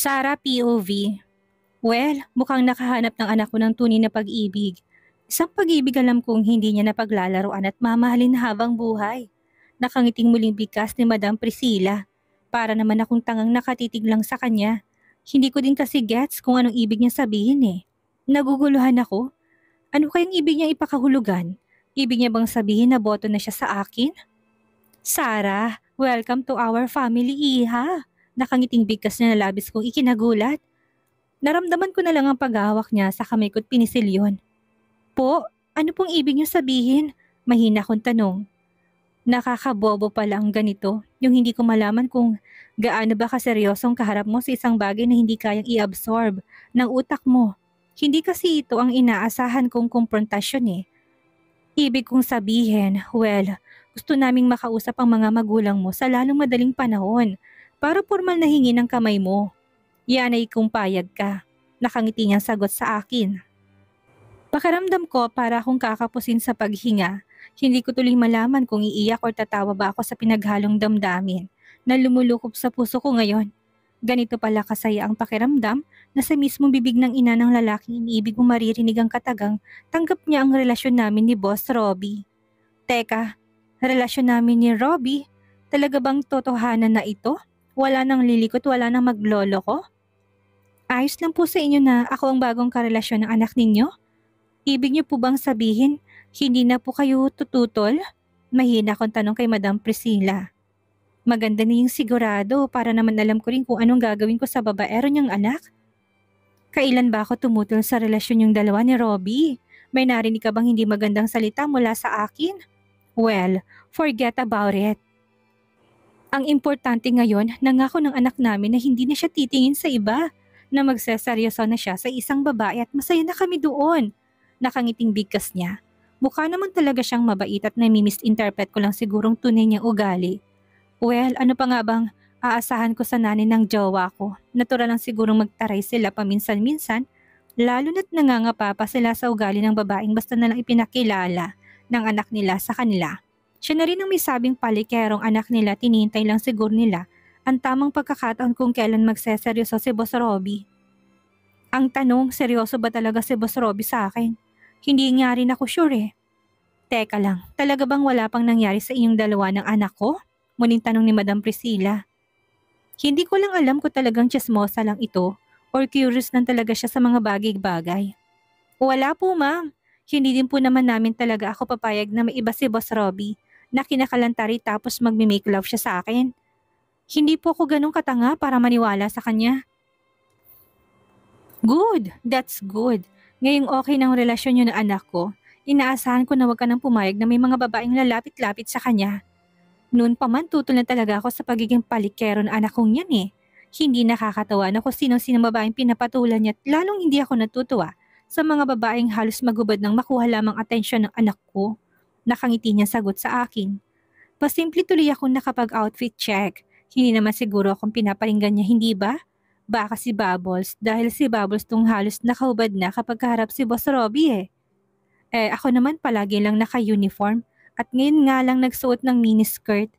Sarah POV. Well, mukhang nakahanap ng anak ko ng tunay na pag-ibig. Isang pag-ibig alam kong hindi niya napaglalaroan at mamahalin habang buhay. Nakangiting muling bigkas ni Madam Priscilla. Para naman akong tangang nakatitig lang sa kanya. Hindi ko din kasi gets kung anong ibig niya sabihin eh. Naguguluhan ako. Ano kayang ibig niya ipakahulugan? Ibig niya bang sabihin na boto na siya sa akin? Sarah, welcome to our family, iha. Nakangiting bigkas niya na labis kong ikinagulat. Naramdaman ko na lang ang paghahawak niya sa kamay ko't pinisilyon. Po, ano pong ibig niyo sabihin? Mahina kong tanong. Nakakabobo pala ang ganito, yung hindi ko malaman kung gaano ba kaseryosong kaharap mo sa isang bagay na hindi kayang i-absorb ng utak mo. Hindi kasi ito ang inaasahan kong komprontasyon eh. Ibig kong sabihin, well, gusto naming makausap ang mga magulang mo sa lalong madaling panahon para formal na hingi ng kamay mo. Yan ay kung payag ka. Nakangiti niyang sagot sa akin. Pakiramdam ko para akong kakapusin sa paghinga. Hindi ko tuloy malaman kung iiyak o tatawa ba ako sa pinaghalong damdamin na lumulukop sa puso ko ngayon. Ganito pala kasaya ang pakiramdam na sa mismong bibig ng ina ng lalaking iniibig mo maririnig ang katagang tanggap niya ang relasyon namin ni Boss Robbie. Teka, relasyon namin ni Robbie? Talaga bang totohanan na ito? Wala nang lilikot, wala nang maglolo ko? Ayos lang po sa inyo na ako ang bagong karelasyon ng anak ninyo? Ibig niyo po bang sabihin, hindi na po kayo tututol? Mahina akong tanong kay Madam Priscilla. Maganda na yung sigurado para naman alam ko rin kung anong gagawin ko sa babaero niyang anak. Kailan ba ako tumutol sa relasyon yung dalawa ni Robbie? May narinig ka bang hindi magandang salita mula sa akin? Well, forget about it. Ang importante ngayon, nangako ng anak namin na hindi na siya titingin sa iba, na magseseryoso na siya sa isang babae at masaya na kami doon. Nakangiting bigkas niya. Mukha naman talaga siyang mabait at nami-misinterpret ko lang sigurong tunay niyang ugali. Well, ano pa nga bang aasahan ko sa nanay ng jowa ko? Natural lang sigurong magtaray sila paminsan-minsan, lalo na't nangangapa pa sila sa ugali ng babaeng basta na lang ipinakilala ng anak nila sa kanila. Siya na rin ang may sabing palikerong anak nila, tinihintay lang siguro nila ang tamang pagkakataon kung kailan magseseryoso si Boss Robbie. Ang tanong, seryoso ba talaga si Boss Robbie sa akin? Hindi nga rin ako sure eh. Teka lang, talaga bang wala pang nangyari sa inyong dalawa ng anak ko? Muling tanong ni Madam Priscilla. Hindi ko lang alam kung talagang tsismosa lang ito or curious lang talaga siya sa mga bagay-bagay. Wala po ma'am. Hindi din po naman namin talaga ako papayag na may iba si Boss Robbie na kinakalantari tapos magme-make love siya sa akin. Hindi po ako ganun katanga para maniwala sa kanya. Good, that's good. Ngayong okay ng relasyon niyo ng anak ko, inaasahan ko na wag ka nang pumayag na may mga babaeng lalapit-lapit sa kanya. Noon pa man tutol na talaga ako sa pagiging palikero ng anak kong yan eh. Hindi nakakatawa na kung sino-sino babaeng pinapatulan niya at lalong hindi ako natutuwa sa mga babaeng halos magubad ng makuha lamang atensyon ng anak ko. Nakangiti niya sagot sa akin. Pasimple tuloy akong nakapag-outfit check. Hindi naman siguro akong pinaparinggan niya, hindi ba? Baka si Bubbles dahil si Bubbles tong halos nakahubad na kapag kaharap si Boss Robbie eh. Ako naman palagi lang naka-uniform at ngayon nga lang nagsuot ng miniskirt.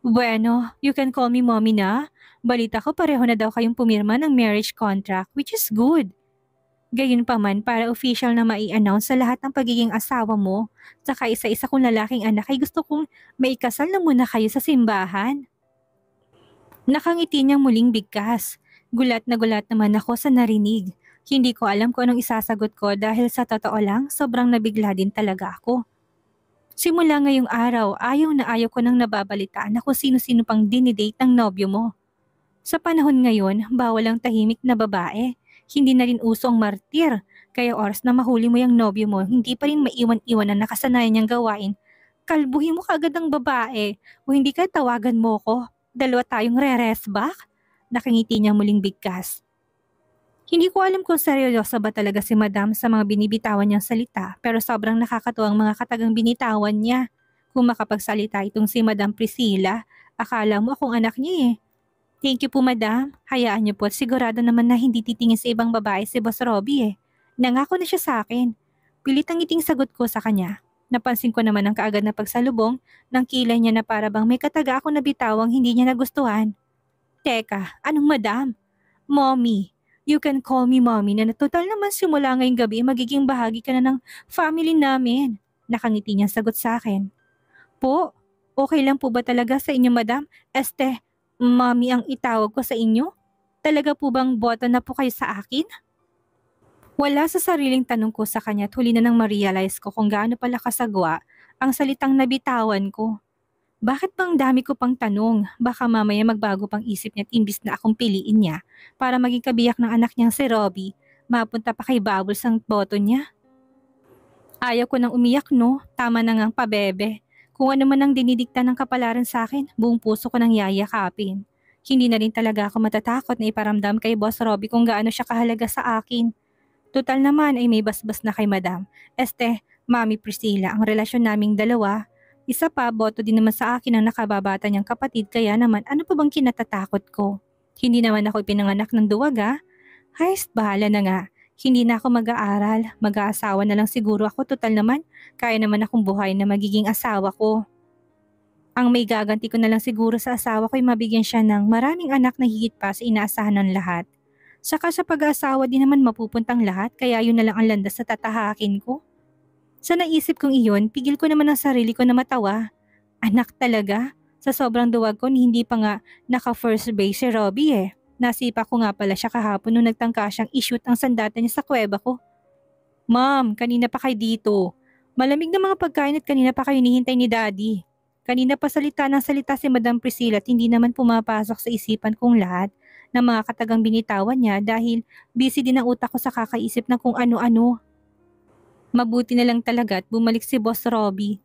Bueno, you can call me mommy na. Balita ko pareho na daw kayong pumirma ng marriage contract, which is good. Gayunpaman para official na mai-announce sa lahat ng pagiging asawa mo, saka isa-isa kong lalaking anak ay gusto kong maikasal na muna kayo sa simbahan. Nakangiti niyang muling bigkas. Gulat na gulat naman ako sa narinig. Hindi ko alam kung anong isasagot ko dahil sa totoo lang sobrang nabigla din talaga ako. Simula ngayong araw, ayaw na ayaw ko nang nababalitaan na kung sino-sino pang dinidate ng nobyo mo. Sa panahon ngayon, bawal ang tahimik na babae. Hindi na rin uso ang martir. Kaya oras na mahuli mo yung nobyo mo, hindi pa rin maiwan-iwan ang nakasanayan niyang gawain. Kalbuhin mo kaagad ang babae o hindi ka tawagan mo ko. Dalawa tayong re-resback. Nakangiti niya muling bigkas. Hindi ko alam kung seryoso ba talaga si Madam sa mga binibitawan niyang salita pero sobrang nakakatuwang mga katagang binitawan niya. Kung makapagsalita itong si Madam Priscilla, akala mo akong anak niya eh. Thank you po Madam, hayaan niyo po at sigurado naman na hindi titingin sa ibang babae si Boss Robbie eh. Nangako na siya sa akin. Pilit ang ngiting sagot ko sa kanya. Napansin ko naman ang kaagad na pagsalubong ng kilay niya na para bang may kataga ako na bitawang hindi niya nagustuhan. Teka, anong Madam? Mommy, you can call me mommy na total naman simula ngayong gabi magiging bahagi ka na ng family namin. Nakangiti niyang sagot sa akin. Po, okay lang po ba talaga sa inyo madam? Mommy ang itawag ko sa inyo? Talaga po bang boto na po kayo sa akin? Wala sa sariling tanong ko sa kanya at huli na nang ma-realize ko kung gaano pala kasagwa ang salitang nabitawan ko. Bakit bang dami ko pang tanong? Baka mamaya magbago pang isip niya at imbis na akong piliin niya para maging kabiyak ng anak niyang si Robbie, mapunta pa kay Bubbles ang boto niya. Ayaw ko nang umiyak no, tama na ngang pabebe. Kung ano man ang dinidikta ng kapalaran sa akin, buong puso ko nang yayakapin. Hindi na rin talaga ako matatakot na iparamdam kay Boss Robbie kung gaano siya kahalaga sa akin. Tutal naman ay may basbas na kay Madam. Mami Priscilla, ang relasyon naming dalawa. Isa pa, boto din naman sa akin ang nakababata niyang kapatid kaya naman ano pa bang kinatatakot ko? Hindi naman ako pinanganak ng duwag. Hayst, bahala na nga. Hindi na ako mag-aaral, mag-aasawa na lang siguro ako total naman. Kaya naman akong buhay na magiging asawa ko. Ang may gaganti ko na lang siguro sa asawa ko ay mabigyan siya ng maraming anak na higit pa sa inaasahan ng lahat. Saka sa pag-aasawa din naman mapupuntang lahat kaya yun na lang ang landas sa tatahakin ko. Sa naisip kong iyon, pigil ko naman ang sarili ko na matawa. Anak talaga? Sa sobrang duwag ko hindi pa nga naka-first base si Robbie eh. Nasipa ko nga pala siya kahapon nung nagtangka siyang i-shoot ang sandata niya sa kuweba ko. Ma'am, kanina pa kayo dito. Malamig na mga pagkain at kanina pa kayo hinihintay ni Daddy. Kanina pa salita ng salita si Madam Priscilla at hindi naman pumapasok sa isipan kong lahat ng mga katagang binitawan niya dahil busy din ang utak ko sa kakaisip ng kung ano-ano. Mabuti na lang talaga at bumalik si Boss Robbie.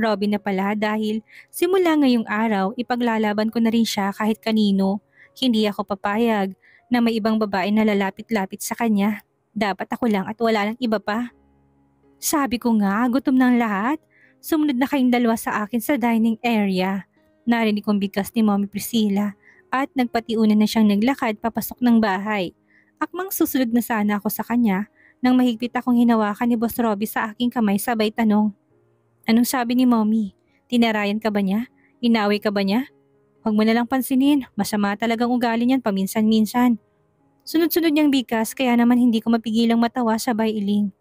Robbie na pala dahil simula ngayong araw ipaglalaban ko na rin siya kahit kanino. Hindi ako papayag na may ibang babae na lalapit-lapit sa kanya. Dapat ako lang at wala lang iba pa. Sabi ko nga, gutom ng lahat. Sumunod na kayong dalawa sa akin sa dining area. Narinig kong bigkas ni Mommy Priscilla at nagpatiunan na siyang naglakad papasok ng bahay. Akmang susunod na sana ako sa kanya nang mahigpit akong hinawakan ni Boss Robbie sa aking kamay sabay tanong. Anong sabi ni Mommy? Tinarayan ka ba niya? Inaway ka ba niya? Huwag mo na lang pansinin, masama talagang ugali niyan paminsan-minsan. Sunod-sunod niyang bigkas kaya naman hindi ko mapigilang matawa sabay iling.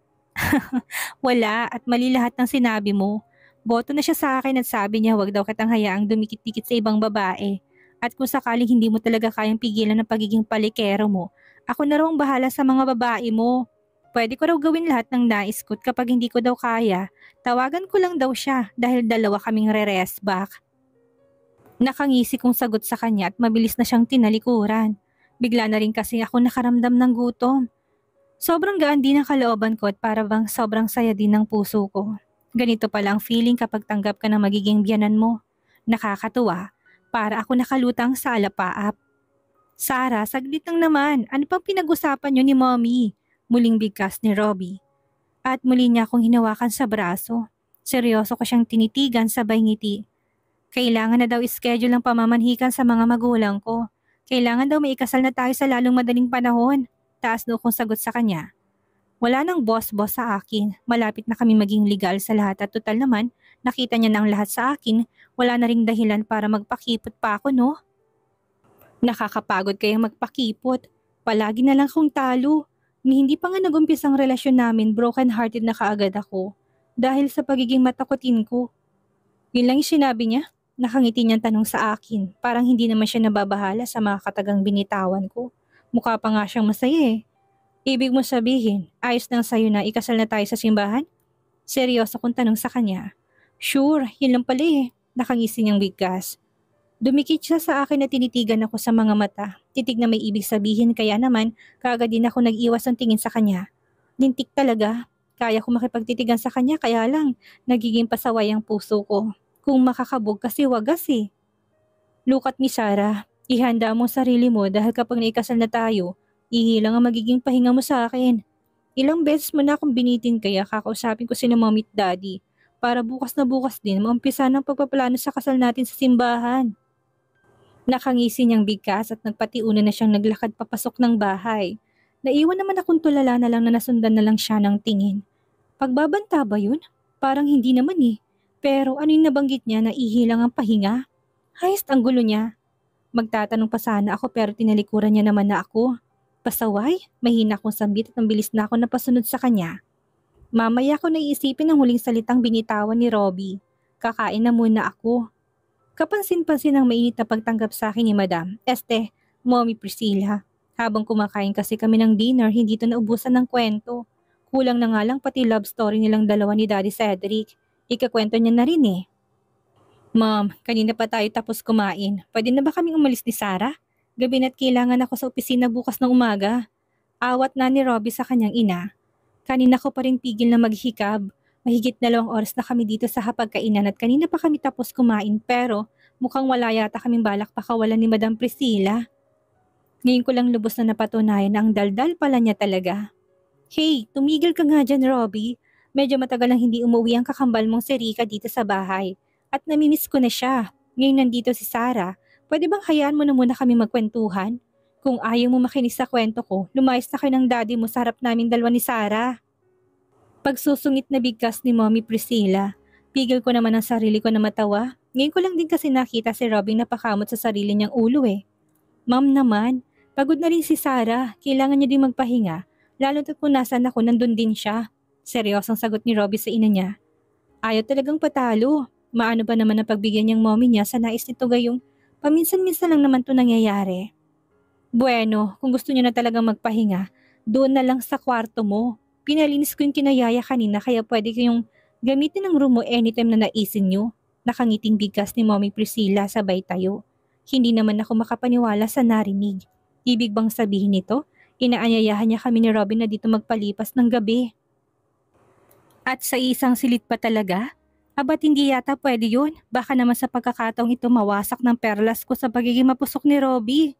Wala at mali lahat ng sinabi mo. Boto na siya sa akin at sabi niya wag daw kitang hayaang dumikit-dikit sa ibang babae. At kung sakaling hindi mo talaga kayang pigilan ng pagiging palikero mo, ako na raw ang bahala sa mga babae mo. Pwede ko raw gawin lahat ng nais ko at kapag hindi ko daw kaya, tawagan ko lang daw siya dahil dalawa kaming re-rest back. Nakangisi kong sagot sa kanya at mabilis na siyang tinalikuran. Bigla na rin kasi ako nakaramdam ng gutom. Sobrang gaan din ang kalooban ko at para bang sobrang saya din ng puso ko. Ganito pala ang feeling kapag tanggap ka ng magiging biyanan mo. Nakakatuwa, para ako nakalutang sa alapaap. Sarah, saglit lang naman. Ano pang pinag-usapan niyo ni Mommy? Muling bigkas ni Robbie. At muli niya akong hinawakan sa braso. Seryoso ko siyang tinitigan sabay ngiti. Kailangan na daw ischedule ang pamamanhikan sa mga magulang ko. Kailangan daw may ikasal na tayo sa lalong madaling panahon. Taas daw kong sagot sa kanya. Wala nang boss-boss sa akin. Malapit na kami maging legal sa lahat at total naman, nakita niya ng lahat sa akin. Wala na ring dahilan para magpakipot pa ako, no? Nakakapagod kayang magpakipot. Palagi na lang akong talo. Ni hindi pa nga nag-umpisa ang relasyon namin, broken-hearted na kaagad ako. Dahil sa pagiging matakotin ko. Yun lang yung sinabi niya. Nakangiti niyang tanong sa akin. Parang hindi naman siya nababahala sa mga katagang binitawan ko. Mukha pa nga siyang masaya eh. Ibig mo sabihin, ayos lang sa'yo na ikasal na tayo sa simbahan? Seryoso kong tanong sa kanya. Sure, yun lang pala eh. Nakangisi niyang bigkas. Dumikit siya sa akin at tinitigan ako sa mga mata. Titig na may ibig sabihin kaya naman kaagad din ako nag-iwas ng tingin sa kanya. Lintik talaga. Kaya ko makipagtitigan sa kanya kaya lang nagiging pasaway ang puso ko. Kung makakabog kasi wagas eh. Look at me Sarah, ihanda mo sarili mo dahil kapag naikasal na tayo, ihilang ang magiging pahinga mo sa akin. Ilang beses mo na akong binitin kaya kakausapin ko sina Mommy at Daddy para bukas na bukas din maumpisa ng pagpaplano sa kasal natin sa simbahan. Nakangisi niyang bigkas at nagpatiuna na siyang naglakad papasok ng bahay. Naiwan naman akong tulala na lang na nasundan na lang siya ng tingin. Pagbabanta ba yun? Parang hindi naman eh. Pero ano yung nabanggit niya na ihilang ang pahinga? Hayst ang gulo niya. Magtatanong pa sana ako pero tinalikuran niya naman na ako. Pasaway, mahina akong sambit at ang bilis na ako napasunod sa kanya. Mamaya ko naiisipin ang huling salitang binitawan ni Robbie. Kakain na muna ako. Kapansin-pansin ang mainit na pagtanggap sa akin ni Madam. Mommy Priscilla. Habang kumakain kasi kami ng dinner, hindi ito naubusan ng kwento. Kulang na nga lang pati love story nilang dalawa ni Daddy Cedric. Ikakwento niya na rin eh. Ma'am, kanina pa tayo tapos kumain. Pwede na ba kaming umalis ni Sarah? Gabi na't kailangan ako sa opisina bukas ng umaga. Awat na ni Robbie sa kanyang ina. Kanina ko pa rin pigil na maghikab. Mahigit 2 oras na kami dito sa hapagkainan at kanina pa kami tapos kumain pero mukhang wala yata kaming balak pakawalan ni Madam Priscilla. Ngayon ko lang lubos na napatunayan na ang daldal pala niya talaga. Hey, tumigil ka nga dyan, Robbie. Medyo matagal lang hindi umuwi ang kakambal mong si Rika dito sa bahay. At namimiss ko na siya. Ngayon nandito si Sarah. Pwede bang hayaan mo na muna kami magkwentuhan? Kung ayaw mo makinig sa kwento ko, lumayas na kayo ng daddy mo sa harap naming dalawa ni Sarah. Pagsusungit na bigkas ni Mommy Priscilla. Pigil ko naman ang sarili ko na matawa. Ngayon ko lang din kasi nakita si Robin napakamot sa sarili niyang ulo eh. Ma'am naman, pagod na rin si Sarah. Kailangan niya din magpahinga. Lalo na kung nasan ako, nandun din siya. Seryosong sagot ni Robbie sa ina niya. Ayaw talagang patalo. Maano ba naman ang pagbigyan niyang mommy niya sa nais nito gayong paminsan-minsan lang naman to nangyayari. Bueno, kung gusto niyo na talagang magpahinga, doon na lang sa kwarto mo. Pinalinis ko yung kinayaya kanina kaya pwede kayong gamitin ang room mo anytime na naisin niyo. Nakangiting bigkas ni Mommy Priscilla sabay tayo. Hindi naman ako makapaniwala sa narinig. Ibig bang sabihin nito? Inaanyayahan niya kami ni Robin na dito magpalipas ng gabi. At sa isang silit pa talaga? Abat hindi yata pwede yun. Baka naman sa pagkakataong ito mawasak ng perlas ko sa pagiging mapusok ni Robbie.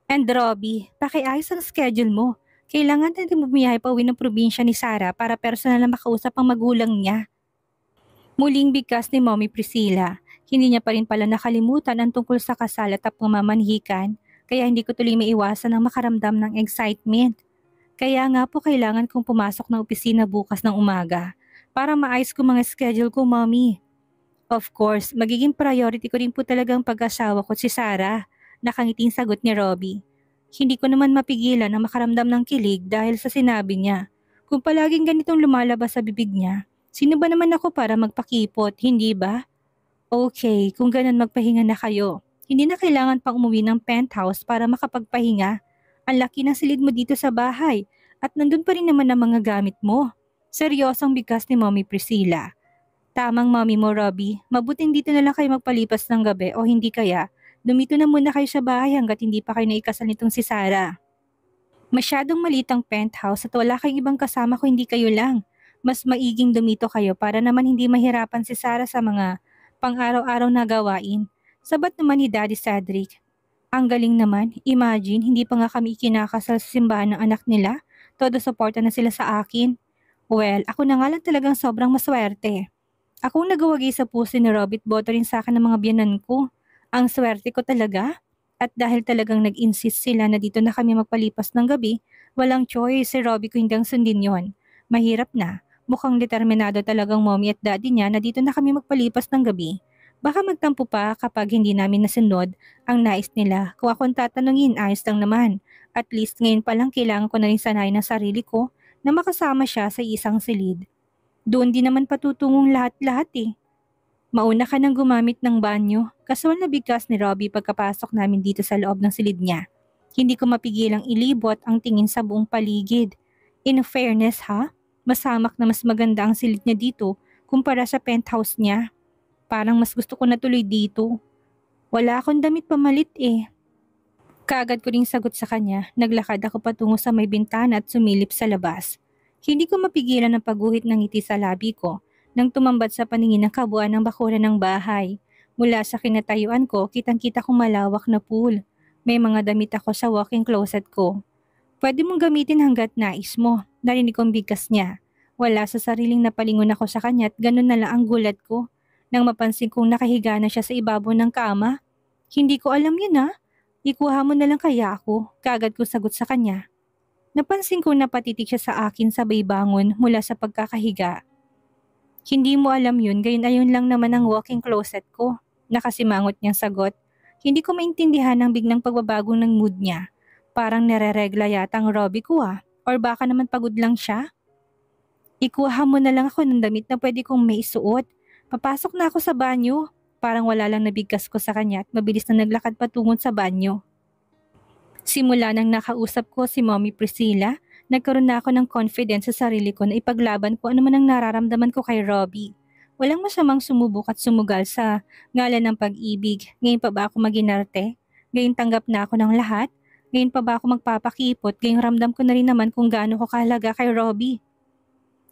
And Robbie, pakiayos ang schedule mo. Kailangan na din bumiyahe pa uwi ng probinsya ni Sarah para personal na makausap ang magulang niya. Muling bigkas ni Mommy Priscilla. Hindi niya pa rin pala nakalimutan ang tungkol sa kasal at pamamanhikan, kaya hindi ko tuloy maiwasan ang makaramdam ng excitement. Kaya nga po kailangan kong pumasok ng opisina bukas ng umaga para maayos ko mga schedule ko, Mommy. Of course, magiging priority ko rin po talagang pag-asawa ko si Sarah, nakangiting sagot ni Robbie. Hindi ko naman mapigilan na makaramdam ng kilig dahil sa sinabi niya. Kung palaging ganitong lumalabas sa bibig niya, sino ba naman ako para magpakipot, hindi ba? Okay, kung ganun magpahinga na kayo. Hindi na kailangan pang umuwi ng penthouse para makapagpahinga. Ang laki ng silid mo dito sa bahay at nandun pa rin naman ang mga gamit mo. Seryosong bigkas ni Mommy Priscilla. Tamang mommy mo, Robbie. Mabuting dito na lang kayo magpalipas ng gabi o hindi kaya dumito na muna kayo sa bahay hanggat hindi pa kayo naikasal nitong si Sarah. Masyadong malitang penthouse at wala kayong ibang kasama kung hindi kayo lang. Mas maiging dumito kayo para naman hindi mahirapan si Sarah sa mga pang-araw-araw na gawain. Sabat naman ni Daddy Cedric. Ang galing naman, imagine hindi pa nga kami ikinakasal sa simbahan ng anak nila. Todo suporta na sila sa akin. Well, ako na nga lang talagang sobrang maswerte. Akong nagawagi sa puso ni Robert boto rin sa akin ng mga biyanan ko. Ang swerte ko talaga. At dahil talagang nag-insist sila na dito na kami magpalipas ng gabi, walang choice si Robbie ko hanggang sundin yon. Mahirap na. Mukhang determinado talagang mommy at daddy niya na dito na kami magpalipas ng gabi. Baka magtampo pa kapag hindi namin nasunod ang nais nila. Kung akong tatanungin, ayos lang naman. At least ngayon pa lang kailangan ko na rin sanayin ng sarili ko na makasama siya sa isang silid. Doon din naman patutungong lahat-lahat eh. Mauna ka nang gumamit ng banyo. Kasual na bigkas ni Robbie pagkapasok namin dito sa loob ng silid niya. Hindi ko mapigilang ilibot ang tingin sa buong paligid. In fairness ha, masamak na mas maganda ang silid niya dito kumpara sa penthouse niya. Parang mas gusto ko na tuloy dito. Wala akong damit pamalit eh. Kaagad ko ring sagot sa kanya, naglakad ako patungo sa may bintana at sumilip sa labas. Hindi ko mapigilan ang pagguhit ng ngiti sa labi ko nang tumambad sa paningin ng kabuuan ng bakuran ng bahay. Mula sa kinatayuan ko, kitang-kita kong malawak na pool. May mga damit ako sa walk-in closet ko. Pwede mong gamitin hanggat nais mo, narinig kong bigkas niya. Wala sa sariling napalingon ako sa kanya at ganun na lang ang gulat ko. Nang mapansin kong nakahiga na siya sa ibabaw ng kama. Hindi ko alam yun ha. Ikuha mo na lang kaya ako, kaagad ko sagot sa kanya. Napansin kong napatitig siya sa akin sabay bangon mula sa pagkakahiga. Hindi mo alam yun, gayon ayon lang naman ang walk-in closet ko. Nakasimangot niyang sagot. Hindi ko maintindihan ang biglang pagbabago ng mood niya. Parang nare-regla yata ang Robbie ko Or baka naman pagod lang siya? Ikuha mo na lang ako ng damit na pwede kong maisuot. Papasok na ako sa banyo. Parang wala lang nabigkas ko sa kanya at mabilis na naglakad patungo sa banyo. Simula nang nakausap ko si Mommy Priscilla, nagkaroon na ako ng confidence sa sarili ko na ipaglaban ko ano man ang nararamdaman ko kay Robbie. Walang masamang sumubok at sumugal sa ngalan ng pag-ibig. Ngayon pa ba ako maginarte? Ngayon tanggap na ako ng lahat? Ngayon pa ba ako magpapakipot? Ngayong ramdam ko na rin naman kung gaano ko kahalaga kay Robbie.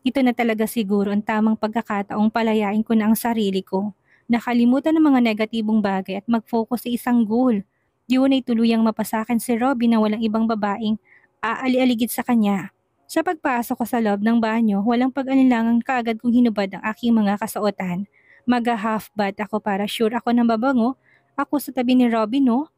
Ito na talaga siguro ang tamang pagkakataong palayain ko na ang sarili ko. Nakalimutan ng mga negatibong bagay at mag-focus sa isang goal. Di ko na ituluyang mapasakin si Robbie na walang ibang babaeng aali-aligid sa kanya. Sa pagpasok ko sa loob ng banyo, walang pag-alinlangang kaagad kong hinubad ang aking mga kasuotan. Mag-half bath ako para sure ako ng babango. Ako sa tabi ni Robbie, no?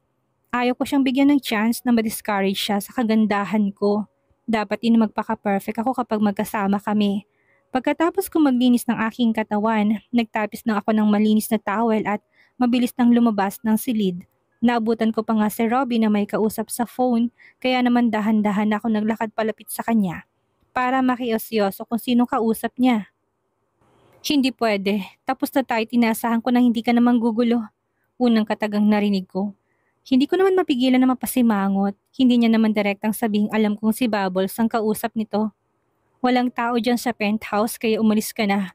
Ayaw ko siyang bigyan ng chance na ma-discourage siya sa kagandahan ko. Dapat din magpaka-perfect ako kapag magkasama kami. Pagkatapos ko maglinis ng aking katawan, nagtapis na ako ng malinis na towel at mabilis nang lumabas ng silid. Naabutan ko pa nga si Robbie na may kausap sa phone, kaya naman dahan-dahan ako naglakad palapit sa kanya para makiosyoso kung sino kausap niya. Hindi pwede, tapos na tayo, tinasahan ko na hindi ka namang gugulo. Unang katagang narinig ko. Hindi ko naman mapigilan na mapasimangot. Hindi niya naman direktang sabihing alam kong si Bubbles ang kausap nito. Walang tao dyan sa penthouse kaya umalis ka na.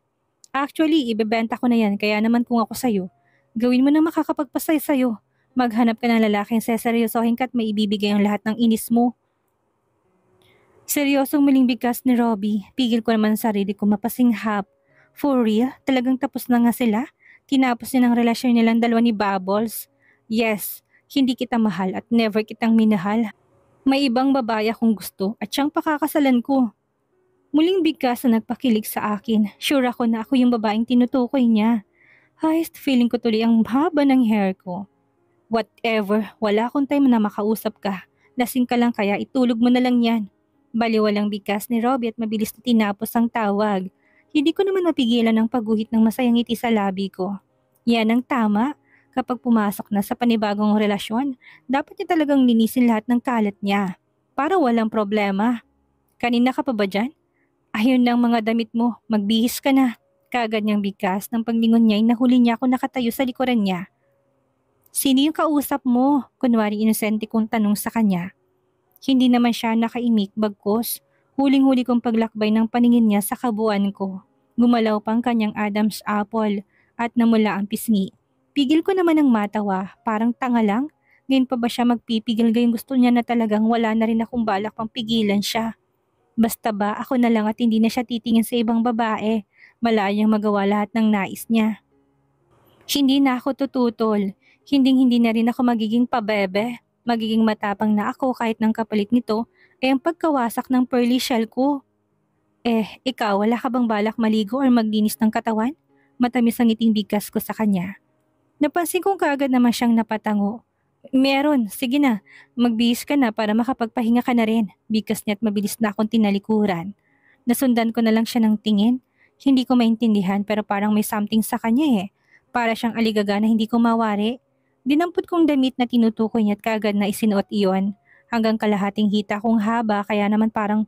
Actually, ibebenta ko na yan kaya naman kung ako sa'yo. Gawin mo na makakapagpasay sa'yo. Maghanap ka ng lalaking seseryosohin ka at maibibigay ang lahat ng inis mo. Seryosong muling bigkas ni Robbie. Pigil ko naman ang sarili ko mapasinghap. For real? Talagang tapos na nga sila? Tinapos niya ng relasyon nilang dalawa ni Bubbles? Yes, hindi kita mahal at never kitang minahal. May ibang babae akong gusto at siyang pakakasalan ko. Muling bigkas na nagpakilig sa akin. Sure ako na ako yung babaeng tinutukoy niya. Highest feeling ko tuloy ang haba ng hair ko. Whatever, wala akong time na makausap ka. Lasing ka lang kaya itulog mo na lang yan. Baliwalang bigkas ni Robbie at mabilis na tinapos ang tawag. Hindi ko naman mapigilan ang pagguhit ng masayang ngiti sa labi ko. Yan ang tama. Kapag pumasok na sa panibagong relasyon, dapat niya talagang linisin lahat ng kalat niya. Para walang problema. Kanina ka pa ba dyan? Ayun lang mga damit mo, magbihis ka na. Kaagad niyang bigkas ng paglingon niya ay nahuli niya ako nakatayo sa likuran niya. Sino yung kausap mo? Kunwari inosente kong tanong sa kanya. Hindi naman siya nakaimik bagkos. Huling-huli kong paglakbay ng paningin niya sa kabuuan ko. Gumalaw pang kanyang Adam's apple at namula ang pisngi. Pigil ko naman ang matawa, parang tanga lang. Ngayon pa ba siya magpipigil gayong gusto niya na talagang wala na rin akong balak pang pigilan siya. Basta ba ako na lang at hindi na siya titingin sa ibang babae. Malayang magawa lahat ng nais niya. Hindi na ako tututol. Hindi na rin ako magiging pabebe. Magiging matapang na ako kahit ng kapalit nito ay ang pagkawasak ng pearly shell ko. Ikaw wala ka bang balak maligo or maglinis ng katawan? Matamis ang ngiting bigkas ko sa kanya. Napansin kong kaagad naman siyang napatango. Meron, sige na, magbihis ka na para makapagpahinga ka na rin. Bigkas niya at mabilis na akong tinalikuran. Nasundan ko na lang siya ng tingin. Hindi ko maintindihan pero parang may something sa kanya Para siyang aligaga na hindi ko mawari. Dinampot kong damit na tinutukoy niya at kaagad na isinuot iyon. Hanggang kalahating hita kong haba kaya naman parang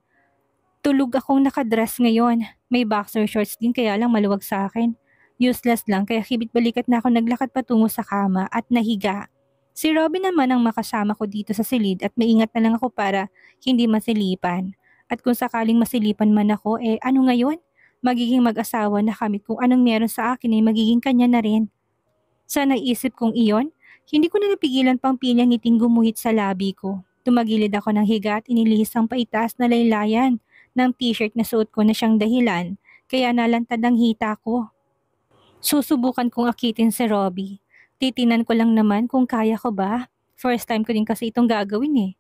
tulog akong nakadress ngayon. May boxer shorts din kaya lang maluwag sa akin. Useless lang kaya kibit balikat na ako naglakad patungo sa kama at nahiga. Si Robin naman ang makasama ko dito sa silid at maingat na lang ako para hindi masilipan. At kung sakaling masilipan man ako, ano ngayon? Magiging mag-asawa na kami kung anong meron sa akin ay magiging kanya na rin. Sa naisip kong iyon, hindi ko na napigilan pang pilyang ngiting gumuhit sa labi ko. Tumagilid ako ng higa at inilihis ang paitaas na laylayan ng t-shirt na suot ko na siyang dahilan, kaya nalantad ang hita ko. Susubukan kong akitin si Robbie. Titinan ko lang naman kung kaya ko ba. First time ko din kasi itong gagawin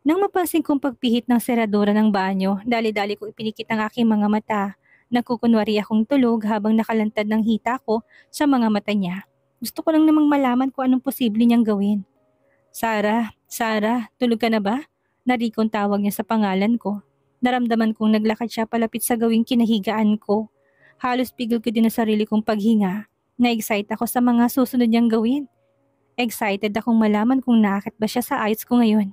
Nang mapansin kong pagpihit ng seradura ng banyo, dali-dali ko ipinikit ang aking mga mata. Nagkukunwari akong tulog habang nakalantad ng hita ko sa mga mata niya. Gusto ko lang namang malaman kung anong posible niyang gawin. Sarah, tulog ka na ba? Narikong tawag niya sa pangalan ko. Naramdaman kong naglakad siya palapit sa gawing kinahigaan ko. Halos pigil ko din ang sarili kong paghinga. Na-excite ako sa mga susunod niyang gawin. Excited akong malaman kung naakit ba siya sa ayos ko ngayon.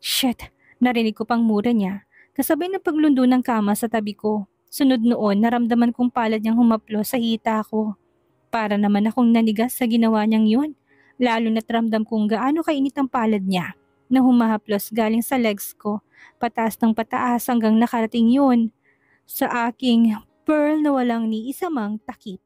Shit, narinig ko pang mura niya. Kasabay ng paglundo ng kama sa tabi ko. Sunod noon, naramdaman kong palad niyang humaplo sa hita ko. Para naman akong nanigas sa ginawa niyang yun. Lalo na't ramdam kong gaano kainit ang palad niya na humahaplos galing sa legs ko, pataas ng pataas hanggang nakarating yun sa aking pearl na walang ni isa mang takip.